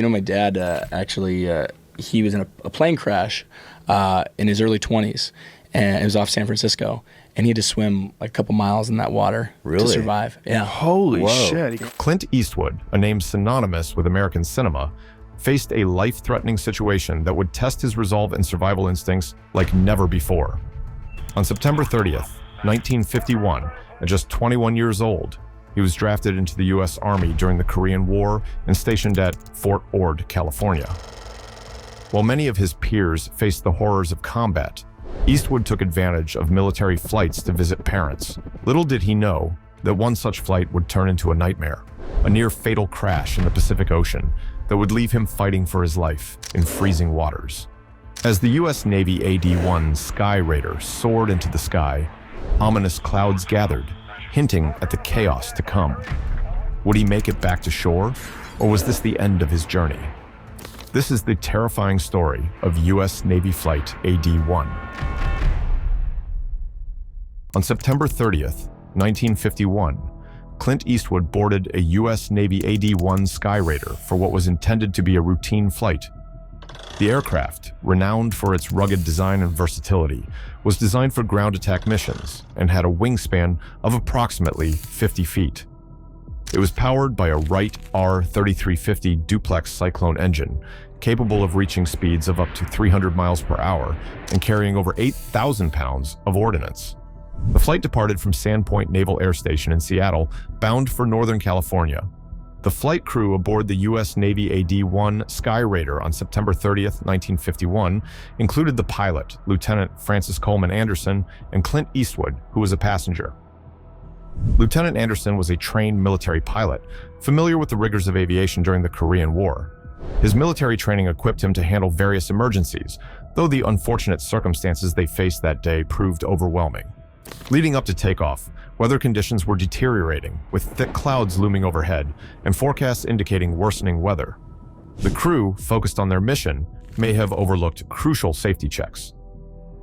My dad he was in a plane crash in his early 20s, and it was off San Francisco, and he had to swim like a couple miles in that water to survive. Yeah. Holy shit. Clint Eastwood, a name synonymous with American cinema, faced a life-threatening situation that would test his resolve and survival instincts like never before. On September 30th, 1951, at just 21 years old, he was drafted into the U.S. Army during the Korean War and stationed at Fort Ord, California. While many of his peers faced the horrors of combat, Eastwood took advantage of military flights to visit parents. Little did he know that one such flight would turn into a nightmare, a near-fatal crash in the Pacific Ocean that would leave him fighting for his life in freezing waters. As the U.S. Navy AD-1 Skyraider soared into the sky, ominous clouds gathered, hinting at the chaos to come. Would he make it back to shore, or was this the end of his journey? This is the terrifying story of U.S. Navy Flight AD-1. On September 30th, 1951, Clint Eastwood boarded a U.S. Navy AD-1 Skyraider for what was intended to be a routine flight. The aircraft, renowned for its rugged design and versatility, was designed for ground attack missions and had a wingspan of approximately 50 feet. It was powered by a Wright R3350 duplex Cyclone engine, capable of reaching speeds of up to 300 miles per hour and carrying over 8,000 pounds of ordnance. The flight departed from Sandpoint Naval Air Station in Seattle, bound for Northern California. The flight crew aboard the U.S. Navy AD-1 Skyraider on September 30th, 1951, included the pilot, Lieutenant Francis Coleman Anderson, and Clint Eastwood, who was a passenger. Lieutenant Anderson was a trained military pilot, familiar with the rigors of aviation during the Korean War. His military training equipped him to handle various emergencies, though the unfortunate circumstances they faced that day proved overwhelming. Leading up to takeoff, weather conditions were deteriorating, with thick clouds looming overhead and forecasts indicating worsening weather. The crew, focused on their mission, may have overlooked crucial safety checks.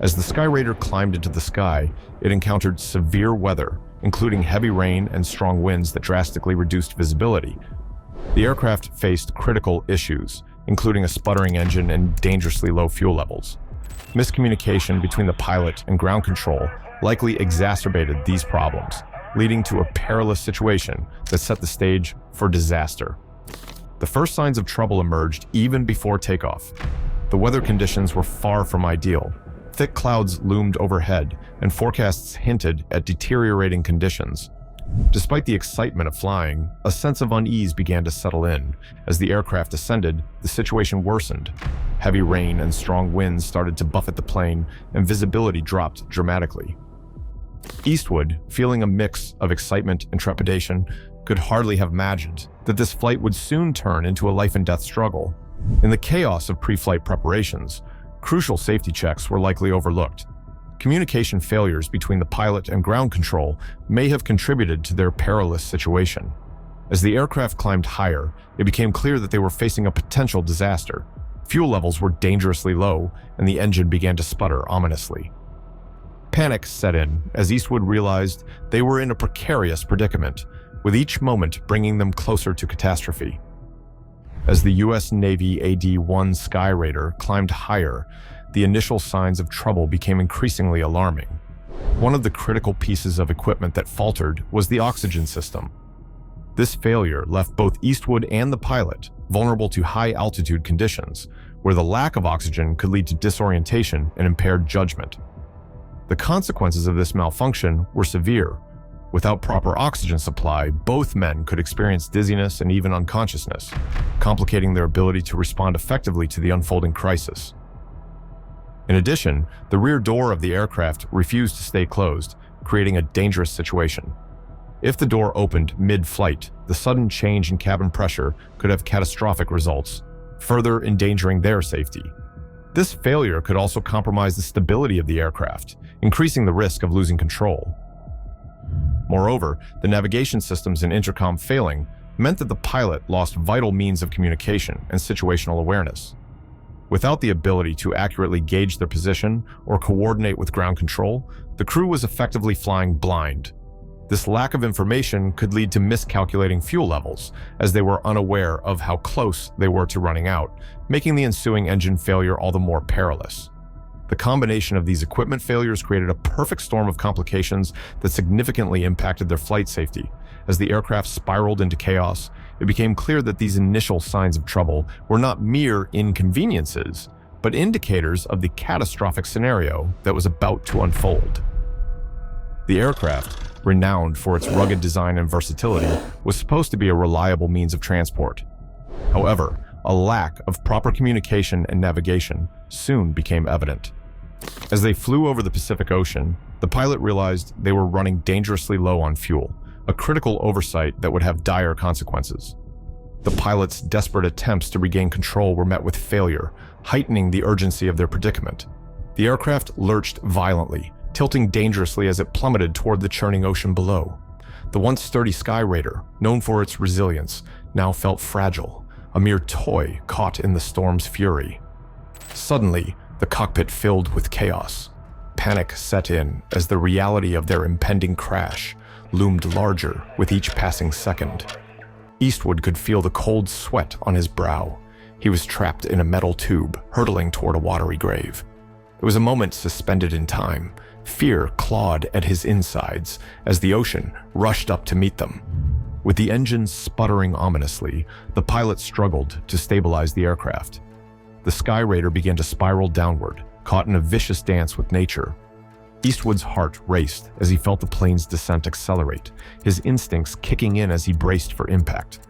As the Skyraider climbed into the sky, it encountered severe weather, including heavy rain and strong winds that drastically reduced visibility. The aircraft faced critical issues, including a sputtering engine and dangerously low fuel levels. Miscommunication between the pilot and ground control likely exacerbated these problems, leading to a perilous situation that set the stage for disaster. The first signs of trouble emerged even before takeoff. The weather conditions were far from ideal. Thick clouds loomed overhead, and forecasts hinted at deteriorating conditions. Despite the excitement of flying, a sense of unease began to settle in. As the aircraft ascended, the situation worsened. Heavy rain and strong winds started to buffet the plane, and visibility dropped dramatically. Eastwood, feeling a mix of excitement and trepidation, could hardly have imagined that this flight would soon turn into a life-and-death struggle. In the chaos of pre-flight preparations, crucial safety checks were likely overlooked. Communication failures between the pilot and ground control may have contributed to their perilous situation. As the aircraft climbed higher, it became clear that they were facing a potential disaster. Fuel levels were dangerously low, and the engine began to sputter ominously. Panic set in as Eastwood realized they were in a precarious predicament, with each moment bringing them closer to catastrophe. As the U.S. Navy AD-1 Skyraider climbed higher, the initial signs of trouble became increasingly alarming. One of the critical pieces of equipment that faltered was the oxygen system. This failure left both Eastwood and the pilot vulnerable to high-altitude conditions, where the lack of oxygen could lead to disorientation and impaired judgment. The consequences of this malfunction were severe. Without proper oxygen supply, both men could experience dizziness and even unconsciousness, complicating their ability to respond effectively to the unfolding crisis. In addition, the rear door of the aircraft refused to stay closed, creating a dangerous situation. If the door opened mid-flight, the sudden change in cabin pressure could have catastrophic results, further endangering their safety. This failure could also compromise the stability of the aircraft, increasing the risk of losing control. Moreover, the navigation systems and intercom failing meant that the pilot lost vital means of communication and situational awareness. Without the ability to accurately gauge their position or coordinate with ground control, the crew was effectively flying blind. This lack of information could lead to miscalculating fuel levels, as they were unaware of how close they were to running out, making the ensuing engine failure all the more perilous. The combination of these equipment failures created a perfect storm of complications that significantly impacted their flight safety. As the aircraft spiraled into chaos, it became clear that these initial signs of trouble were not mere inconveniences, but indicators of the catastrophic scenario that was about to unfold. The aircraft, renowned for its rugged design and versatility, was supposed to be a reliable means of transport. However, a lack of proper communication and navigation soon became evident. As they flew over the Pacific Ocean, the pilot realized they were running dangerously low on fuel, a critical oversight that would have dire consequences. The pilot's desperate attempts to regain control were met with failure, heightening the urgency of their predicament. The aircraft lurched violently, tilting dangerously as it plummeted toward the churning ocean below. The once sturdy Skyraider, known for its resilience, now felt fragile, a mere toy caught in the storm's fury. Suddenly, the cockpit filled with chaos. Panic set in as the reality of their impending crash loomed larger with each passing second. Eastwood could feel the cold sweat on his brow. He was trapped in a metal tube, hurtling toward a watery grave. It was a moment suspended in time. Fear clawed at his insides as the ocean rushed up to meet them. With the engines sputtering ominously, the pilot struggled to stabilize the aircraft. The Skyraider began to spiral downward, caught in a vicious dance with nature. Eastwood's heart raced as he felt the plane's descent accelerate, his instincts kicking in as he braced for impact.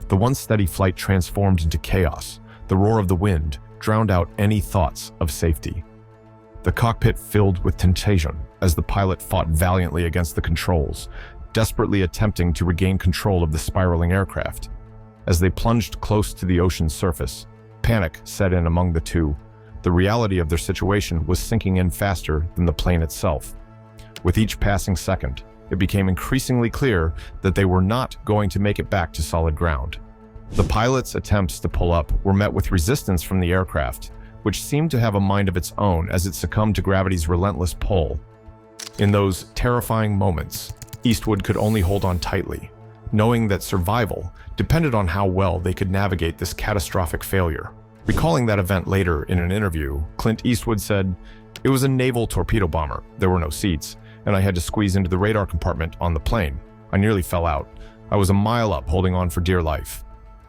The once steady flight transformed into chaos. The roar of the wind drowned out any thoughts of safety. The cockpit filled with temptation as the pilot fought valiantly against the controls, desperately attempting to regain control of the spiraling aircraft. As they plunged close to the ocean's surface, panic set in among the two. The reality of their situation was sinking in faster than the plane itself. With each passing second, it became increasingly clear that they were not going to make it back to solid ground. The pilot's attempts to pull up were met with resistance from the aircraft, which seemed to have a mind of its own as it succumbed to gravity's relentless pull. In those terrifying moments, Eastwood could only hold on tightly, knowing that survival depended on how well they could navigate this catastrophic failure. Recalling that event later in an interview, Clint Eastwood said, "It was a naval torpedo bomber. There were no seats, and I had to squeeze into the radar compartment on the plane. I nearly fell out. I was a mile up holding on for dear life."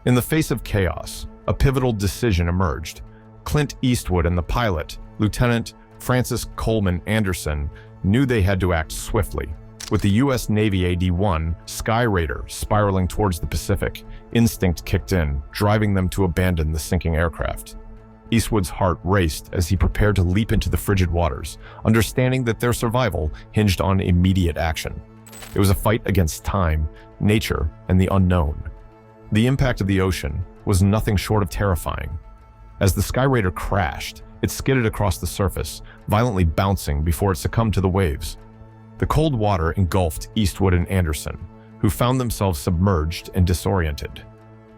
In the face of chaos, a pivotal decision emerged. Clint Eastwood and the pilot, Lieutenant Francis Coleman Anderson, knew they had to act swiftly. With the U.S. Navy AD-1 Skyraider spiraling towards the Pacific, instinct kicked in, driving them to abandon the sinking aircraft. Eastwood's heart raced as he prepared to leap into the frigid waters, understanding that their survival hinged on immediate action. It was a fight against time, nature, and the unknown. The impact of the ocean was nothing short of terrifying. As the Skyraider crashed, it skidded across the surface, violently bouncing before it succumbed to the waves. The cold water engulfed Eastwood and Anderson, who found themselves submerged and disoriented.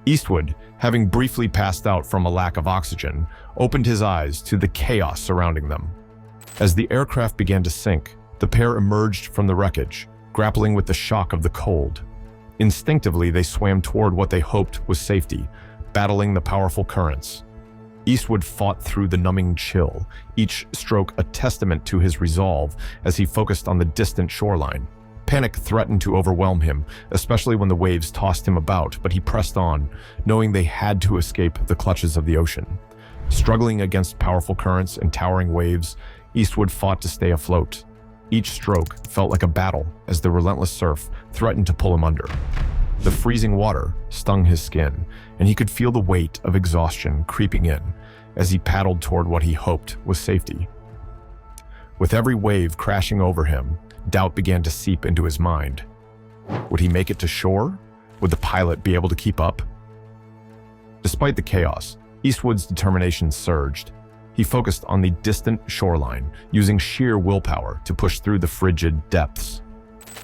Eastwood, having briefly passed out from a lack of oxygen, opened his eyes to the chaos surrounding them. As the aircraft began to sink, the pair emerged from the wreckage, grappling with the shock of the cold. Instinctively, they swam toward what they hoped was safety, battling the powerful currents. Eastwood fought through the numbing chill, each stroke a testament to his resolve as he focused on the distant shoreline. Panic threatened to overwhelm him, especially when the waves tossed him about, but he pressed on, knowing they had to escape the clutches of the ocean. Struggling against powerful currents and towering waves, Eastwood fought to stay afloat. Each stroke felt like a battle as the relentless surf threatened to pull him under. The freezing water stung his skin, and he could feel the weight of exhaustion creeping in as he paddled toward what he hoped was safety. With every wave crashing over him, doubt began to seep into his mind. Would he make it to shore? Would the pilot be able to keep up? Despite the chaos, Eastwood's determination surged. He focused on the distant shoreline, using sheer willpower to push through the frigid depths.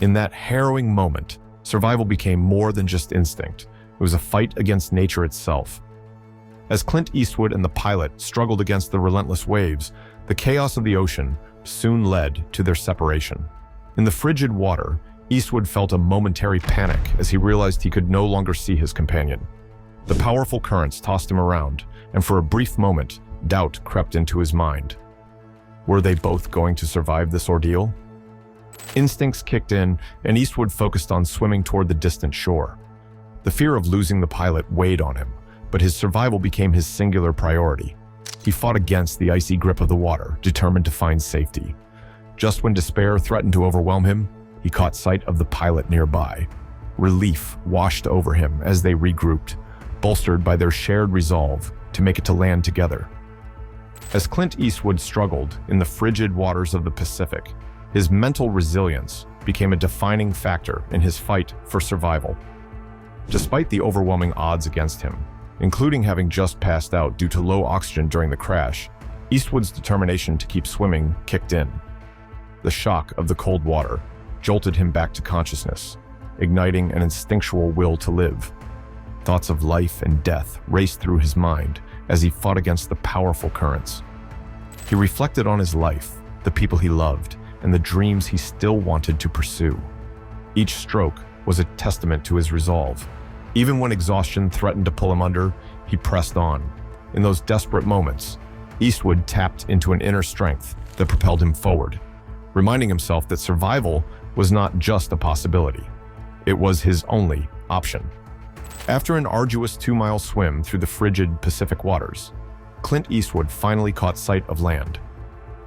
In that harrowing moment, survival became more than just instinct. It was a fight against nature itself. As Clint Eastwood and the pilot struggled against the relentless waves, the chaos of the ocean soon led to their separation. In the frigid water, Eastwood felt a momentary panic as he realized he could no longer see his companion. The powerful currents tossed him around, and for a brief moment, doubt crept into his mind. Were they both going to survive this ordeal? Instincts kicked in, and Eastwood focused on swimming toward the distant shore. The fear of losing the pilot weighed on him, but his survival became his singular priority. He fought against the icy grip of the water, determined to find safety. Just when despair threatened to overwhelm him, he caught sight of the pilot nearby. Relief washed over him as they regrouped, bolstered by their shared resolve to make it to land together. As Clint Eastwood struggled in the frigid waters of the Pacific, his mental resilience became a defining factor in his fight for survival. Despite the overwhelming odds against him, including having just passed out due to low oxygen during the crash, Eastwood's determination to keep swimming kicked in. The shock of the cold water jolted him back to consciousness, igniting an instinctual will to live. Thoughts of life and death raced through his mind as he fought against the powerful currents. He reflected on his life, the people he loved, and the dreams he still wanted to pursue. Each stroke was a testament to his resolve. Even when exhaustion threatened to pull him under, he pressed on. In those desperate moments, Eastwood tapped into an inner strength that propelled him forward, reminding himself that survival was not just a possibility. It was his only option. After an arduous 2-mile swim through the frigid Pacific waters, Clint Eastwood finally caught sight of land.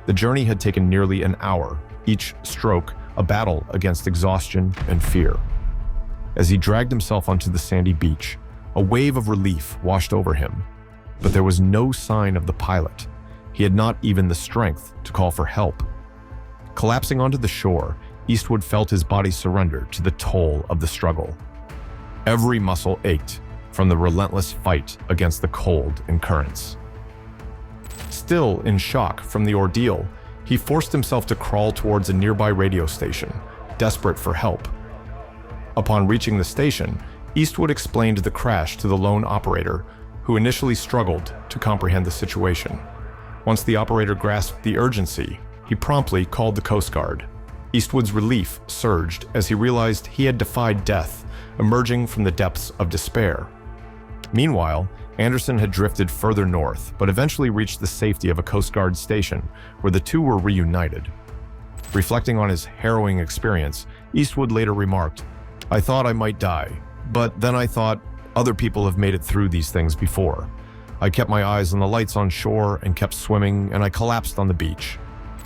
The journey had taken nearly an hour, each stroke a battle against exhaustion and fear. As he dragged himself onto the sandy beach, a wave of relief washed over him. But there was no sign of the pilot. He had not even the strength to call for help. Collapsing onto the shore, Eastwood felt his body surrender to the toll of the struggle. Every muscle ached from the relentless fight against the cold and currents. Still in shock from the ordeal, he forced himself to crawl towards a nearby radio station, desperate for help. Upon reaching the station, Eastwood explained the crash to the lone operator, who initially struggled to comprehend the situation. Once the operator grasped the urgency, he promptly called the Coast Guard. Eastwood's relief surged as he realized he had defied death, emerging from the depths of despair. Meanwhile, Anderson had drifted further north, but eventually reached the safety of a Coast Guard station, where the two were reunited. Reflecting on his harrowing experience, Eastwood later remarked, "I thought I might die, but then I thought other people have made it through these things before. I kept my eyes on the lights on shore and kept swimming, and I collapsed on the beach."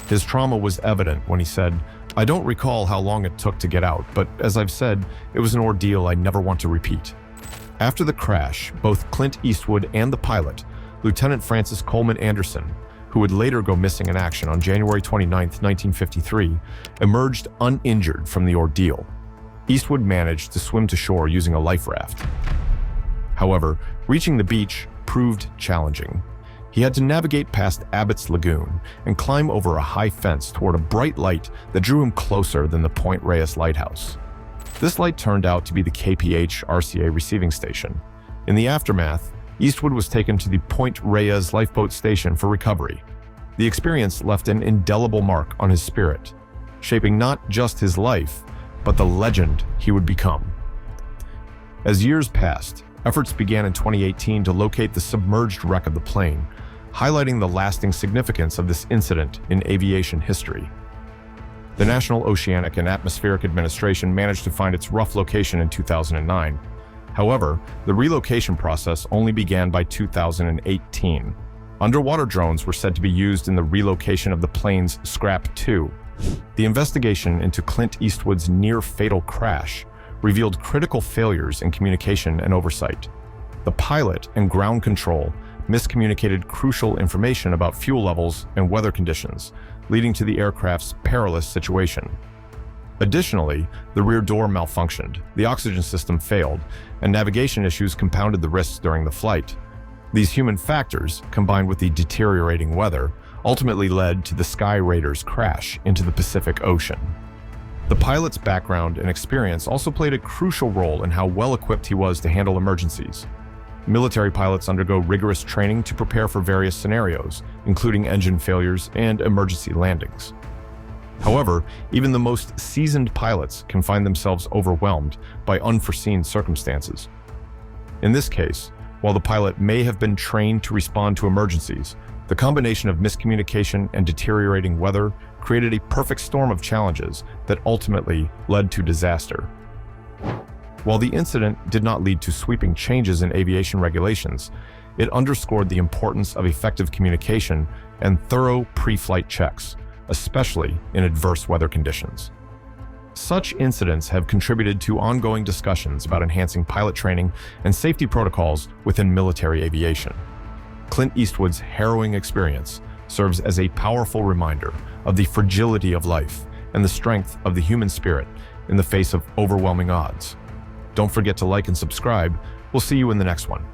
His trauma was evident when he said, "I don't recall how long it took to get out, but as I've said, it was an ordeal I never want to repeat." After the crash, both Clint Eastwood and the pilot, Lieutenant Francis Coleman Anderson, who would later go missing in action on January 29, 1953, emerged uninjured from the ordeal. Eastwood managed to swim to shore using a life raft. However, reaching the beach proved challenging. He had to navigate past Abbott's Lagoon and climb over a high fence toward a bright light that drew him closer than the Point Reyes lighthouse. This light turned out to be the KPH RCA receiving station. In the aftermath, Eastwood was taken to the Point Reyes lifeboat station for recovery. The experience left an indelible mark on his spirit, shaping not just his life, but the legend he would become. As years passed, efforts began in 2018 to locate the submerged wreck of the plane, highlighting the lasting significance of this incident in aviation history. The National Oceanic and Atmospheric Administration managed to find its rough location in 2009. However, the relocation process only began by 2018. Underwater drones were said to be used in the relocation of the plane's Scrap 2. The investigation into Clint Eastwood's near-fatal crash revealed critical failures in communication and oversight. The pilot and ground control miscommunicated crucial information about fuel levels and weather conditions, leading to the aircraft's perilous situation. Additionally, the rear door malfunctioned, the oxygen system failed, and navigation issues compounded the risks during the flight. These human factors, combined with the deteriorating weather, ultimately led to the Skyraider's crash into the Pacific Ocean. The pilot's background and experience also played a crucial role in how well-equipped he was to handle emergencies. Military pilots undergo rigorous training to prepare for various scenarios, including engine failures and emergency landings. However, even the most seasoned pilots can find themselves overwhelmed by unforeseen circumstances. In this case, while the pilot may have been trained to respond to emergencies, the combination of miscommunication and deteriorating weather created a perfect storm of challenges that ultimately led to disaster. While the incident did not lead to sweeping changes in aviation regulations, it underscored the importance of effective communication and thorough pre-flight checks, especially in adverse weather conditions. Such incidents have contributed to ongoing discussions about enhancing pilot training and safety protocols within military aviation. Clint Eastwood's harrowing experience serves as a powerful reminder of the fragility of life and the strength of the human spirit in the face of overwhelming odds. Don't forget to like and subscribe. We'll see you in the next one.